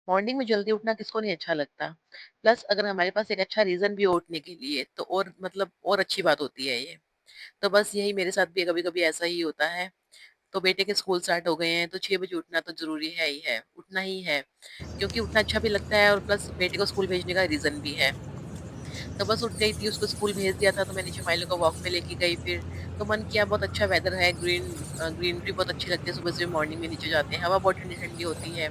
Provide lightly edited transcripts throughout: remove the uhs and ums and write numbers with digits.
Morning में जल्दी उठना किसको नहीं अच्छा लगता। प्लस अगर हमारे पास एक अच्छा रीजन भी हो उठने के लिए तो और मतलब और अच्छी बात होती है ये। तो बस यही मेरे साथ भी कभी कभी ऐसा ही होता है। तो बेटे के स्कूल स्टार्ट हो गए हैं तो 6 बजे उठना तो जरूरी है ही है, उठना ही है। क्योंकि उठना अच्छा भी लगता है और प्लस बेटे को स्कूल भेजने का रीजन भी है। तो बस उठ गई थी, उसको स्कूल भेज दिया था तो मैं नीचे माइलो को वॉक पे लेके गई फिर। तो मन किया, बहुत अच्छा वेदर है, ग्रीनरी बहुत अच्छी लगती है, सुबह सुबह मॉर्निंग में नीचे जाते हैं, हवा बहुत ठंडी ठंडी होती है।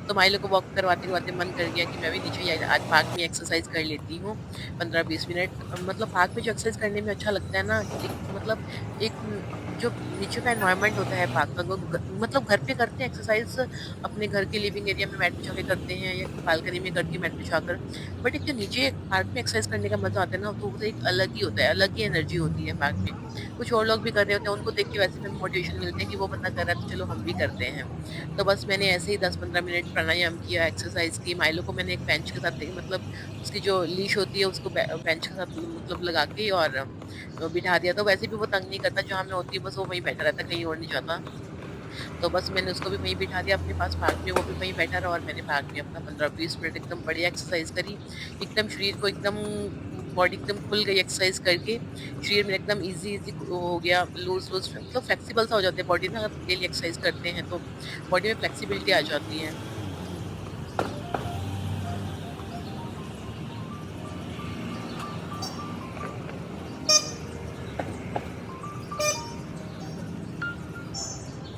तो माइलो को वॉक करवाते करवाते मन कर गया कि मैं भी नीचे आज पार्क में एक्सरसाइज कर लेती हूँ 15-20 मिनट। मतलब पार्क में जो एक्सरसाइज करने में अच्छा लगता है ना, एक मतलब एक जो नीचे का एनवायरनमेंट होता है पार्क का, मतलब घर पे करते हैं एक्सरसाइज, अपने घर के लिविंग एरिया में मैट बिछा के करते हैं या बालकनी में करके मैट बिछाकर। बट एक जो नीचे पार्क में एक्सरसाइज करने का मजा आता है ना, तो वो एक अलग ही होता है, अलग ही एनर्जी होती है पार्क में। कुछ और लोग भी कर रहे होते हैं, उनको देख के वैसे भी हमें मोटिवेशन मिलते हैं कि वो बंदा कर रहा है तो चलो हम भी करते हैं। तो बस मैंने ऐसे ही 10-15 मिनट प्राणायाम किया, एक्सरसाइज की। माइलो को मैंने एक बेंच के साथ मतलब उसकी जो लीश होती है उसको बेंच के साथ मतलब लगा के और बिठा दिया। तो वैसे भी वो तंग नहीं करता, जहाँ मैं होती हूँ बस वो वहीं बैठा रहता है, कहीं और नहीं जाता। तो बस मैंने उसको भी वहीं बिठा दिया अपने पास पार्क में, वो भी वहीं बैठा रहा और मैंने पार्क में अपना 15-20 मिनट एकदम बढ़िया एक्सरसाइज करी। एकदम शरीर को एकदम बॉडी एकदम खुल गई एक्सरसाइज करके। शरीर में एकदम इजी इजी हो गया, लूज लूज मतलब फ्लेक्सिबल सा हो जाता है बॉडी ना, अगर डेली एक्सरसाइज करते हैं तो बॉडी में फ्लेक्सिबिलिटी आ जाती है।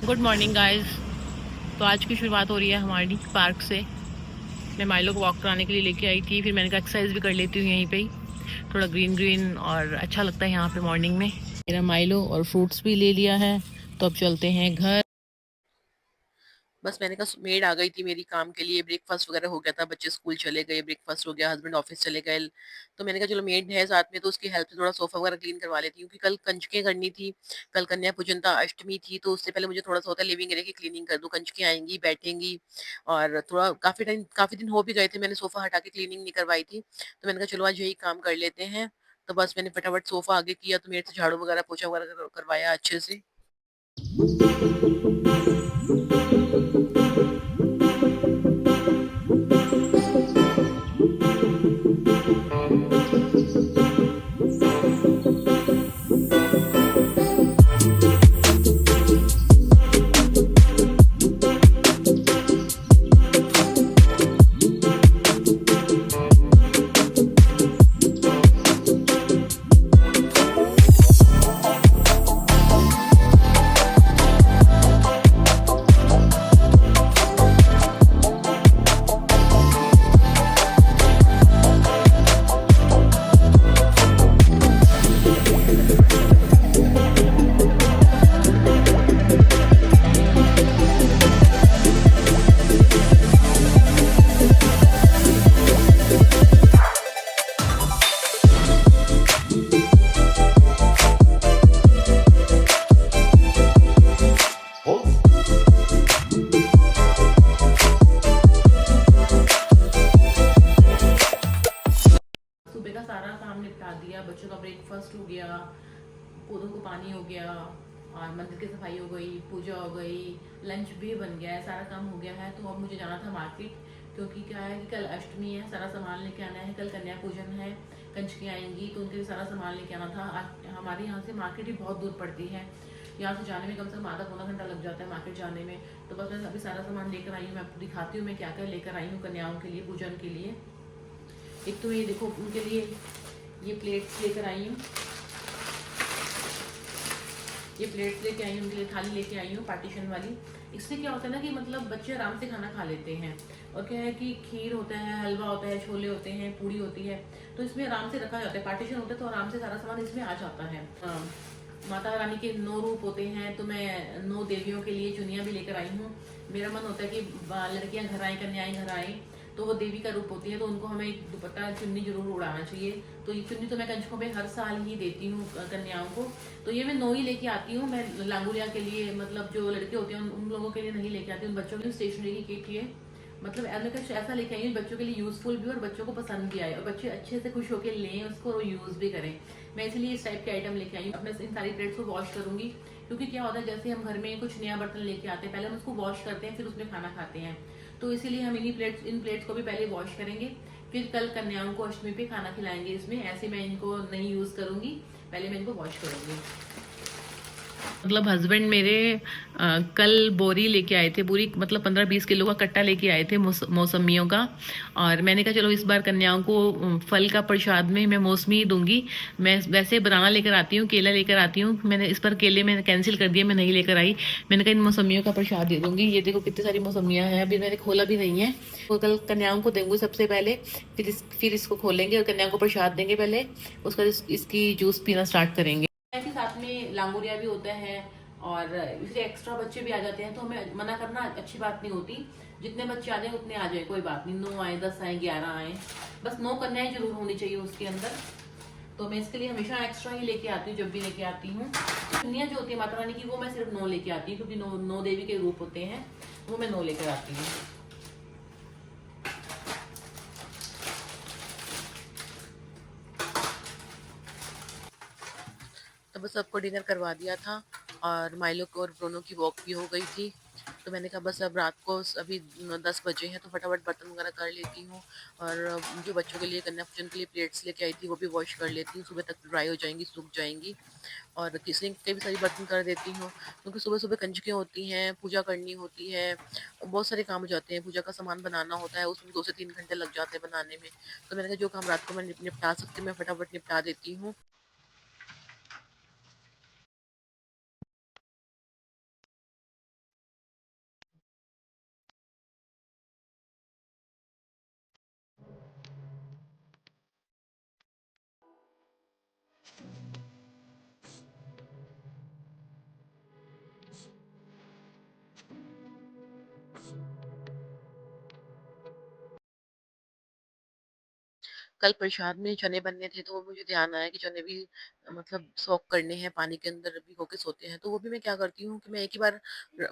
Good morning guys. तो आज की शुरुआत हो रही है हमारी पार्क से। मैं माइलो को वॉक कराने के लिए लेके आई थी, फिर मैंने कहा एक्सरसाइज भी कर लेती हूँ यहीं पे ही। थोड़ा ग्रीन ग्रीन और अच्छा लगता है यहाँ पे मॉर्निंग में। मेरा माइलो और फ्रूट्स भी ले लिया है, तो अब चलते हैं घर। बस मैंने कहा मेड आ गई थी मेरी काम के लिए, ब्रेकफास्ट वगैरह हो गया था, बच्चे स्कूल चले गए, ब्रेकफास्ट हो गया, हस्बैंड ऑफिस चले गए। तो मैंने कहा चलो मेड है साथ में तो उसकी हेल्प से थोड़ा सोफा वगैरह क्लीन करवा लेती हूँ, क्योंकि कल कंजकें करनी थी। कल कन्या पूजन था, अष्टमी थी, तो उससे पहले मुझे थोड़ा सा होता है लिविंग एरिया की क्लीनिंग कर दूं, कंजकें आएंगी बैठेंगी। और थोड़ा काफी दिन हो भी गए थे, मैंने सोफा हटा के क्लीनिंग नहीं करवाई थी, तो मैंने कहा चलो आज यही काम कर लेते हैं। तो बस मैंने फटाफट सोफा आगे किया, तो मेरे से झाड़ू वगैरह पोछा वगैरह करवाया अच्छे से। सुबह का सारा काम निपटा दिया, बच्चों का ब्रेकफास्ट हो गया, पौधों को पानी हो गया, और मंदिर की सफाई हो गई, पूजा हो गई, लंच भी बन गया है, सारा काम हो गया है। तो अब मुझे जाना था मार्केट, क्योंकि क्या है कि कल अष्टमी है, सारा सामान लेके आना है, कल कन्या पूजन है, कंचकी आएंगी तो उनके लिए सारा सामान लेके आना था। हमारे यहाँ से मार्केट ही बहुत दूर पड़ती है, यहाँ से जाने में कम से कम आधा पौना घंटा लग जाता है मार्केट जाने में। तो बस मैं अभी सारा सामान लेकर आई हूँ, मैं आपको दिखाती हूँ मैं क्या क्या लेकर आई हूँ कन्याओं के लिए, पूजन के लिए। एक तो ये देखो उनके लिए ये प्लेट्स लेकर आई हूँ, ये प्लेट्स लेके आई हूँ, उनके लिए थाली लेके आई हूँ पार्टीशन वाली। इससे क्या होता है ना कि मतलब बच्चे आराम से खाना खा लेते हैं। और क्या है कि खीर होता है, हलवा होता है, छोले होते हैं, पूड़ी होती है, तो इसमें आराम से रखा जाता है, पार्टीशन होता है तो आराम से सारा सामान इसमें आ जाता है। माता रानी के 9 रूप होते हैं, तो मैं 9 देवियों के लिए चुनिया भी लेकर आई हूँ। मेरा मन होता है कि लड़कियां घर आए, कन्याएं घर आए, तो वो देवी का रूप होती है, तो उनको हमें एक दुपट्टा चुन्नी जरूर उड़ाना चाहिए। तो ये चुन्नी तो मैं कंजकों में हर साल ही देती हूँ कन्याओं को। तो ये मैं 9 ही लेके आती हूँ, मैं लांगुलिया के लिए, मतलब जो लड़के होते हैं उन लोगों के लिए नहीं लेके आती हूँ। बच्चों के लिए स्टेशनरी की किट ये मतलब ऐसा लेके आई हूँ बच्चों के लिए यूजफुल भी और बच्चों को पसंद भी आए और बच्चे अच्छे से खुश होकर लें उसको और यूज भी करें। मैं इसलिए इस टाइप के आइटम लेके आई हूँ। अब मैं इन सारी प्लेट्स को वॉश करूंगी, क्योंकि क्या होता है जैसे हम घर में कुछ नया बर्तन लेके आते हैं, पहले हम उसको वॉश करते हैं फिर उसमें खाना खाते हैं। तो इसीलिए हम इन प्लेट्स को भी पहले वॉश करेंगे, फिर कल कन्याओं को अष्टमी पे खाना खिलाएंगे। इसमें ऐसे मैं इनको नहीं यूज़ करूँगी, पहले मैं इनको वॉश करूँगी। मतलब हस्बैंड मेरे कल बोरी लेके आए थे, पूरी मतलब 15-20 किलो का कट्टा लेके आए थे मौसमियों का। और मैंने कहा चलो इस बार कन्याओं को फल का प्रसाद में मैं मौसमी ही दूंगी। मैं वैसे बनाना लेकर आती हूँ, केला लेकर आती हूँ, मैंने इस बार केले मैंने कैंसिल कर दिए, मैं नहीं लेकर आई। मैंने कहा इन मौसमियों का प्रसाद दे दूंगी। ये देखो कितनी सारी मौसमियाँ हैं, अभी मैंने खोला भी नहीं है। तो कल कन्याओं को देंगे सबसे पहले, फिर इसको खोलेंगे और कन्याओं को प्रसाद देंगे पहले, उसका इसकी जूस पीना स्टार्ट करेंगे। ऐसे साथ में लांगोरिया भी होता है, और इसलिए एक्स्ट्रा बच्चे भी आ जाते हैं, तो हमें मना करना अच्छी बात नहीं होती। जितने बच्चे आ जाए उतने आ जाए, कोई बात नहीं, 9 आए, 10 आए, 11 आए, बस 9 कन्याएं जरूर होनी चाहिए उसके अंदर। तो मैं इसके लिए हमेशा एक्स्ट्रा ही लेके आती हूँ, जब भी लेके आती हूँ। कन्या जो होती है माता रानी की, वो मैं सिर्फ 9 लेके आती हूँ, क्योंकि 9 देवी के रूप होते हैं, वो मैं 9 लेकर आती हूँ। तो बस सबको डिनर करवा दिया था और माइलो को और ब्रोनो की वॉक भी हो गई थी। तो मैंने कहा बस अब रात को अभी 10 बजे हैं तो फटाफट बर्तन वगैरह कर लेती हूँ, और जो बच्चों के लिए कन्या पूजन के लिए प्लेट्स लेके आई थी वो भी वॉश कर लेती हूँ, सुबह तक ड्राई हो जाएंगी, सूख जाएंगी। और किचन के भी सारी बर्तन कर देती हूँ, क्योंकि सुबह सुबह कंजकें होती हैं, पूजा करनी होती है, बहुत सारे काम हो जाते हैं, पूजा का सामान बनाना होता है, उसमें 2 से 3 घंटे लग जाते हैं बनाने में। तो मैंने कहा जो काम रात को मैं निपटा सकती हूँ मैं फटाफट निपटा देती हूँ। कल प्रसाद में चने बनने थे तो वो मुझे ध्यान आया कि चने भी मतलब सोक करने हैं, पानी के अंदर भिगो के सोते हैं। तो वो भी मैं क्या करती हूँ कि मैं एक ही बार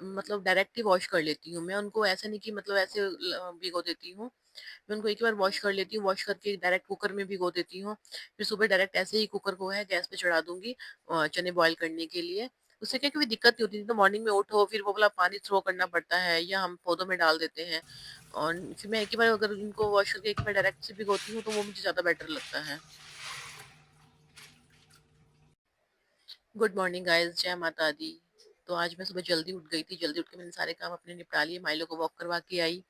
मतलब डायरेक्ट ही वॉश कर लेती हूँ। मैं उनको ऐसे नहीं कि मतलब ऐसे भिगो देती हूँ, मैं उनको एक ही बार वॉश कर लेती हूँ, वॉश करके डायरेक्ट कुकर में भिगो देती हूँ। फिर सुबह डायरेक्ट ऐसे ही कुकर को है गैस पे चढ़ा दूंगी चने बॉईल करने के लिए। उससे क्या कोई दिक्कत नहीं होती, नहीं तो मॉर्निंग में उठो फिर वो वाला पानी थ्रो करना पड़ता है या हम पौधों में डाल देते हैं। और फिर मैं एक ही बार अगर इनको वॉश करके एक ही बार डायरेक्ट से भिगोती हूँ तो वो मुझे ज़्यादा बेटर लगता है। गुड मॉर्निंग गाइस, जय माता दी। तो आज मैं सुबह जल्दी उठ गई थी, जल्दी उठ के मैंने सारे काम अपने निपटा लिए, माइलो को वॉक करवा के आई,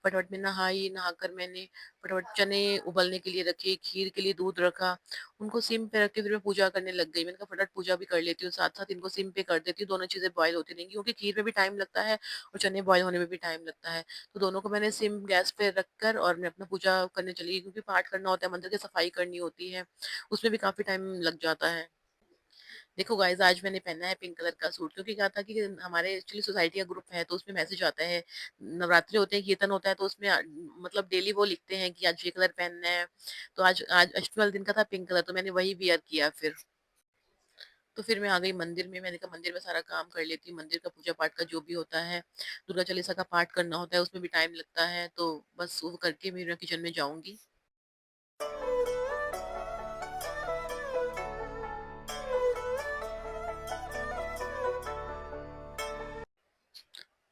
फटाफट में नहाई, नहाकर मैंने फटाफट चने उबलने के लिए रखे, खीर के लिए दूध रखा, उनको सिम पे रख के फिर मैं पूजा करने लग गई। मैंने कहा फटाफट पूजा भी कर लेती हूँ, साथ साथ इनको सिम पे कर देती हूँ, दोनों चीजें बॉयल होती रहेंगी, क्योंकि खीर में भी टाइम लगता है और चने बॉयल होने में भी टाइम लगता है। तो दोनों को मैंने सिम गैस पे रखकर और मैं अपना पूजा करने चली गई, क्योंकि पाठ करना होता है, मंदिर की सफाई करनी होती है, उसमें भी काफी टाइम लग जाता है। देखो गाइस, आज मैंने पहना है पिंक कलर का सूट, क्योंकि क्या था कि हमारे एक्चुअली सोसाइटी का ग्रुप है तो उसमें मैसेज आता है, नवरात्रि होते हैं, कीर्तन होता है, तो उसमें मतलब डेली वो लिखते हैं कि आज ये कलर पहनना है। तो आज आज अष्टमी वाले दिन का था पिंक कलर, तो मैंने वही वियर किया फिर। तो फिर मैं आ गई मंदिर में, मैंने कहा मंदिर में सारा काम कर लेती हूँ, मंदिर का पूजा पाठ का जो भी होता है, दुर्गा चालीसा का पाठ करना होता है, उसमें भी टाइम लगता है, तो बस वो करके मैं किचन में जाऊंगी।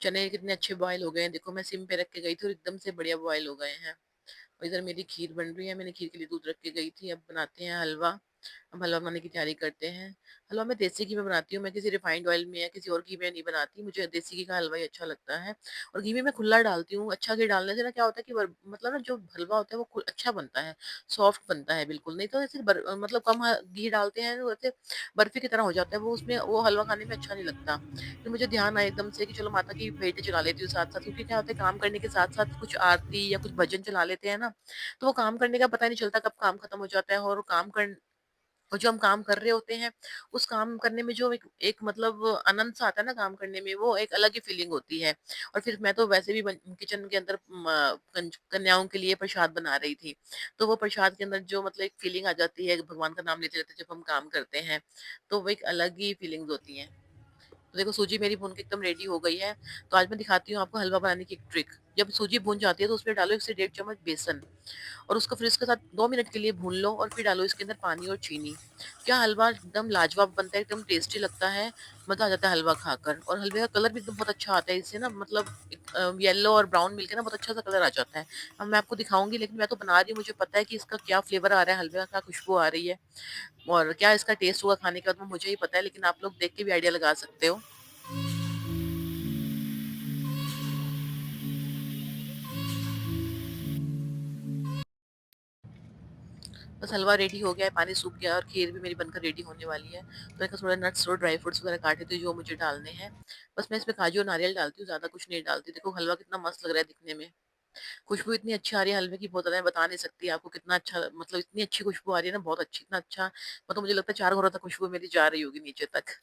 चने कितने अच्छे बॉयल हो गए हैं, देखो मैं सिम पे रख के गई थी और एकदम से बढ़िया बॉयल हो गए हैं। और इधर मेरी खीर बन रही है, मैंने खीर के लिए दूध रख के गई थी, अब बनाते हैं हलवा। हम हलवा बनाने की तैयारी करते हैं। हलवा मैं देसी घी में बनाती हूँ, मैं किसी रिफाइंड ऑयल में या किसी और घी में नहीं बनाती, मुझे देसी घी का हलवा ही अच्छा लगता है। और घी में मैं खुला डालती हूँ, अच्छा घी डालने से ना क्या होता है कि मतलब ना जो हलवा होता है वो अच्छा बनता है, सॉफ्ट बनता है बिल्कुल। नहीं तो ऐसे मतलब कम घी डालते हैं तो वैसे बर्फी की तरह हो जाता है वो, उसमें वो हलवा खाने में अच्छा नहीं लगता। फिर मुझे ध्यान आया एकदम से कि चलो माता की भेंटें चला लेती हूँ साथ साथ, क्योंकि क्या होता है काम करने के साथ साथ कुछ आरती या कुछ भजन चला लेते हैं ना, तो वो काम करने का पता नहीं चलता कब काम खत्म हो जाता है। और जो हम काम कर रहे होते हैं उस काम करने में जो एक मतलब आनंद सा आता है ना काम करने में, वो एक अलग ही फीलिंग होती है। और फिर मैं तो वैसे भी किचन के अंदर कन्याओं के लिए प्रसाद बना रही थी, तो वो प्रसाद के अंदर जो मतलब एक फीलिंग आ जाती है, भगवान का नाम लेते रहते जब हम काम करते हैं, तो वो एक अलग ही फीलिंग्स होती हैं। तो देखो सूजी मेरी भून के एकदम रेडी हो गई है। तो आज मैं दिखाती हूँ आपको हलवा बनाने की एक ट्रिक। जब सूजी भून जाती है तो उसमें डालो 1 से डेढ़ चम्मच बेसन और उसको फिर इसके साथ 2 मिनट के लिए भून लो और फिर डालो इसके अंदर पानी और चीनी। क्या हलवा एकदम लाजवाब बनता है, एकदम टेस्टी लगता है, मज़ा आ जाता है हलवा खाकर और हलवे का कलर भी एकदम बहुत अच्छा आता है इससे ना, मतलब येलो और ब्राउन मिलके ना बहुत अच्छा सा कलर आ जाता है। अब मैं आपको दिखाऊँगी, लेकिन मैं तो बना रही हूँ, मुझे पता है कि इसका क्या फ्लेवर आ रहा है, हलवे का क्या खुशबू आ रही है और क्या इसका टेस्ट होगा खाने के बाद, वो मुझे ही पता है, लेकिन आप लोग देख के भी आइडिया लगा सकते हो। बस हलवा रेडी हो गया है, पानी सूख गया है और खीर भी मेरी बनकर रेडी होने वाली है। तो मैं थोड़ा नट्स और ड्राई फ्रूट्स वगैरह काटे थे जो मुझे डालने हैं। बस मैं इसमें काजू और नारियल डालती हूँ, ज़्यादा कुछ नहीं डालती। देखो हलवा कितना मस्त लग रहा है दिखने में। खुशबू इतनी अच्छी आ रही है हलवे की, बहुत ज़्यादा मैं बता नहीं सकती आपको कितना अच्छा, मतलब इतनी अच्छी खुशबू आ रही है ना, बहुत अच्छी, इतना अच्छा, मतलब मुझे लगता है 4 घरों तक खुशबू मेरी जा रही होगी नीचे तक।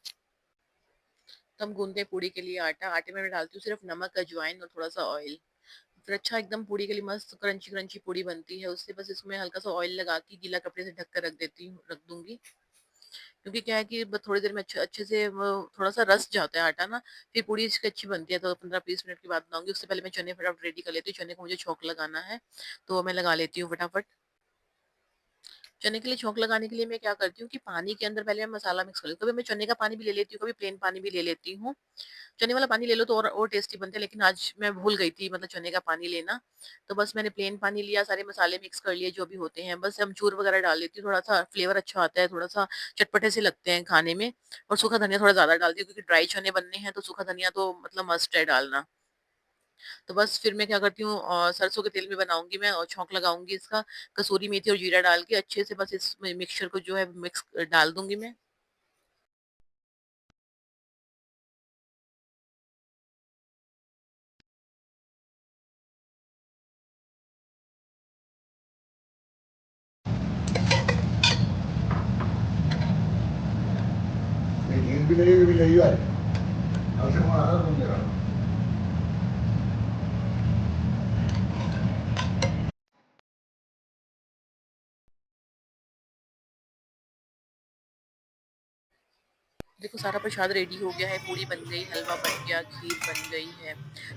तो हम गूँथते हैं पूड़ी के लिए आटा। आटे में मैं डालती हूँ सिर्फ नमक, अजवाइन और थोड़ा-सा ऑयल। फिर अच्छा एकदम पूड़ी के लिए मस्त क्रंची क्रंची पूड़ी बनती है। उससे बस इसमें हल्का सा ऑयल लगा के गीला कपड़े से ढक कर रख दूंगी, क्योंकि क्या है कि थोड़ी देर में अच्छे अच्छे से वो थोड़ा सा रस जाता है आटा ना, फिर पूड़ी इसकी अच्छी बनती है। तो 15-20 मिनट के बाद बनाऊंगी। उससे पहले मैं चने फटाफट रेडी कर लेती हूँ, चने को मुझे छौंक लगाना है, तो मैं लगा लेती हूँ फटाफट। चने के लिए छौंक लगाने के लिए मैं क्या करती हूँ कि पानी के अंदर पहले मैं मसाला मिक्स कर लेती हूँ। कभी मैं चने का पानी भी ले लेती हूँ, कभी प्लेन पानी भी ले लेती हूँ। चने वाला पानी ले लो तो और टेस्टी बनते हैं, लेकिन आज मैं भूल गई थी मतलब चने का पानी लेना। तो बस मैंने प्लेन पानी लिया, सारे मसाले मिक्स कर लिए जो भी होते हैं, बस अमचूर वगैरह डाल देती हूँ, थोड़ा सा फ्लेवर अच्छा आता है, थोड़ा सा चटपटे से लगते हैं खाने में। और सूखा धनिया थोड़ा ज्यादा डालती हूँ, क्योंकि ड्राई चने बनने हैं तो सूखा धनिया तो मतलब मस्ट है डालना। तो बस फिर मैं क्या करती हूँ, सरसों के तेल में बनाऊंगी मैं और छौंक लगाऊंगी इसका, कसूरी मेथी और जीरा डाल के अच्छे से बस इस मिक्सचर को जो है मिक्स डाल दूंगी मैं। नींद भी नहीं, भी नहीं आई। अब से वहाँ आ रहा हूँ मेरा। देखो सारा प्रसाद रेडी हो गया है, पूड़ी बन गई, हलवा बन गया, खीर बन गई है,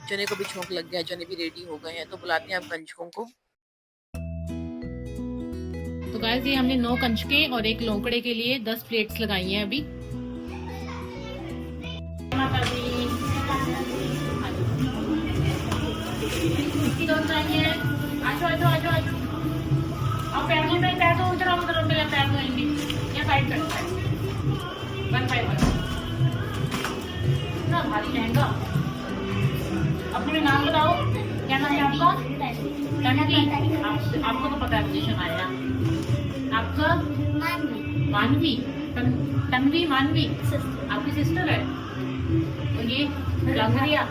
चने को भी छौंक लग गया है, चने भी रेडी हो गए हैं। तो बुलाते हैं आप कंजकों को। तो गाइस ये हमने 9 कंचके और एक लोकड़े के लिए 10 प्लेट्स लगाई हैं अभी। माता दी तो चाहिए। आजो आजो आजो आजो। अब पैर में पैर तो उधर उधर पहले पैर धोएंगे या साइड करते हैं। One by one. ना भारी लहंगा। अपने नाम बताओ, क्या नाम है आपका? तन्वी। आपको तो पता है पोजीशन आएगा आपका। मानवी। तन्वी मानवी आपकी सिस्टर है। और ये लंगरिया।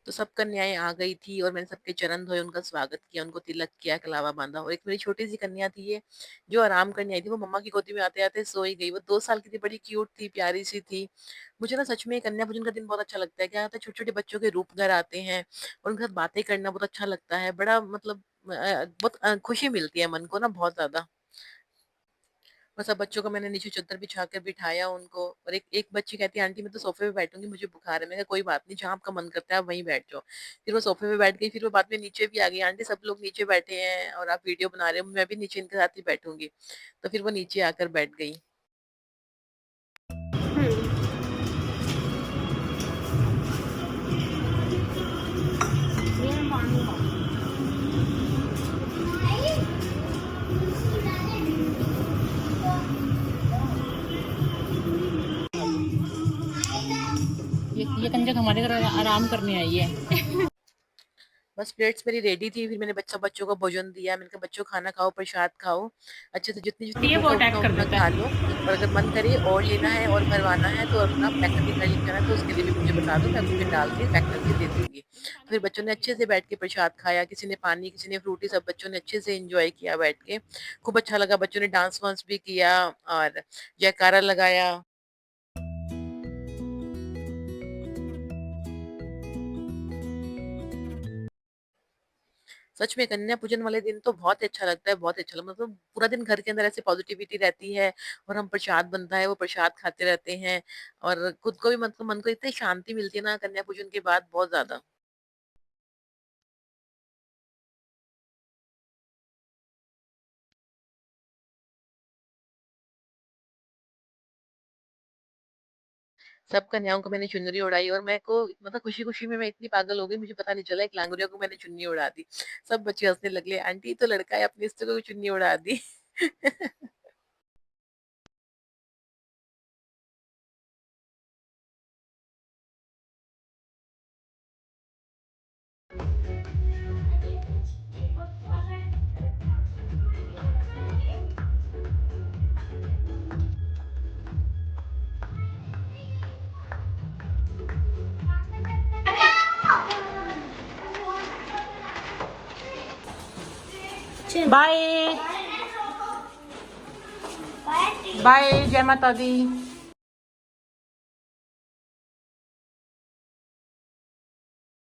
तो सब कन्याएं आ गई थी और मैंने सबके चरण धोए, उनका स्वागत किया, उनको तिलक किया, कलावा बांधा। और एक मेरी छोटी सी कन्या थी ये, जो आराम करने आई थी, वो मम्मा की गोदी में आते आते सो ही गई। वो 2 साल की थी, बड़ी क्यूट थी, प्यारी सी थी। मुझे ना सच में कन्या पूजन का दिन बहुत अच्छा लगता है। क्या होता है, छोटे छोटे बच्चों के रूप घर आते हैं और उनके साथ बातें करना बहुत अच्छा लगता है। बड़ा मतलब बहुत खुशी मिलती है मन को ना, बहुत ज्यादा। और सब बच्चों को मैंने नीचे चद्दर बिछा कर बिठाया उनको, और एक एक बच्ची कहती है आंटी मैं तो सोफे पे बैठूंगी, मुझे बुखार है। मैंने कहा कोई बात नहीं, जहाँ आपका मन करता है आप वहीं बैठ जाओ। फिर वो सोफे पे बैठ गई, फिर वो बाद में नीचे भी आ गई, आंटी सब लोग नीचे बैठे हैं और आप वीडियो बना रहे हो, मैं भी नीचे इनके साथ ही बैठूंगी। तो फिर वो नीचे आकर बैठ गई। ये कंजक हमारे घर आराम करने आई है। बस प्लेट्स मेरी रेडी थी, फिर मैंने बच्चों को भोजन दिया। मैंने कहा बच्चों खाना खाओ, प्रसाद खाओ, अच्छे से जितनी जितनी ये वो भूख है उतना अटैक कर उतना देता खा है। लो। और अगर मन करे और लेना है और भरवाना है तो अपना पैक करके घर लेके आना है, तो उसके लिए भी मुझे बता दो, मैं उसमें डाल के पैक करके दे दूंगी। तो फिर बच्चों ने अच्छे से बैठ के प्रसाद खाया, किसी ने पानी, किसी ने फ्रूटी, सब बच्चों ने अच्छे से एंजॉय किया बैठ के। खूब अच्छा लगा, बच्चों ने डांस वांस भी किया और जयकारा लगाया। सच में कन्या पूजन वाले दिन तो बहुत ही अच्छा लगता है, बहुत ही अच्छा लगता है। मतलब पूरा दिन घर के अंदर ऐसे पॉजिटिविटी रहती है और हम प्रसाद बनता है वो प्रसाद खाते रहते हैं और खुद को भी मतलब मन को इतनी शांति मिलती है ना कन्या पूजन के बाद, बहुत ज्यादा। सब कन्याओं को मैंने चुनरी उड़ाई और मैं को मतलब खुशी-खुशी में मैं इतनी पागल हो गई मुझे पता नहीं चला एक लांगुरिया को मैंने चुन्नी उड़ा दी। सब बच्चे हँसने लगे, आंटी ये तो लड़का है अपने इसको भी चुन्नी उड़ा दी। बाय बाय, जय माता दी।